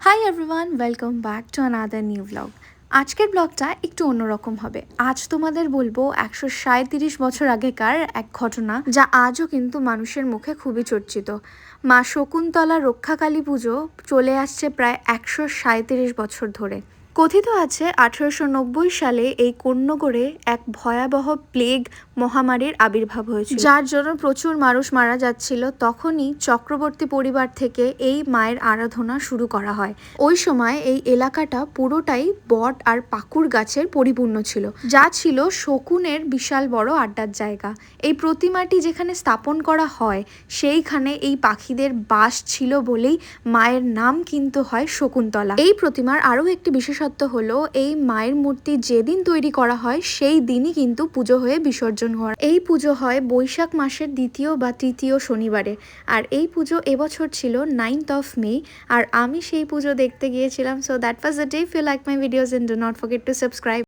Hi everyone, welcome back to another new blog. আজকের ব্লগটা একটু অন্যরকম হবে। আজ তোমাদের বলবো 137 বছর আগেকার এক ঘটনা, যা আজও কিন্তু মানুষের মুখে খুবই চর্চিত। মা শকুন্তলা রক্ষাকালী পুজো চলে আসছে প্রায় 137 বছর ধরে। কথিত আছে 1890 সালে এই কোন্নগরে এক ভয়াবহ প্লেগ মহামারীর আবির্ভাব হয়েছিল, যার জন্য প্রচুর মানুষ মারা যাচ্ছিল। তখনই চক্রবর্তী পরিবার থেকে এই মায়ের আরাধনা শুরু করা হয়। ওই সময় এই এলাকাটা পুরোটাই বট আর পাকুর গাছের পরিপূর্ণ ছিল, যা ছিল শকুনের বিশাল বড় আড্ডার জায়গা। এই প্রতিমাটি যেখানে স্থাপন করা হয় সেইখানে এই পাখিদের বাস ছিল বলেই মায়ের নাম কিন্তু হয় শকুন্তলা। এই প্রতিমার আরও একটি বিশেষত্ব হলো, এই মায়ের মূর্তি যেদিন তৈরি করা হয় সেই দিনই কিন্তু পুজো হয়ে বিসর্জন হয়। এই পুজো হয় বৈশাখ মাসের দ্বিতীয় বা তৃতীয় শনিবারে। আর এই পুজো এবছর ছিল 9th May, আর আমি সেই পুজো দেখতে গিয়েছিলাম। So that was the day. If you like my videos and do not forget to subscribe.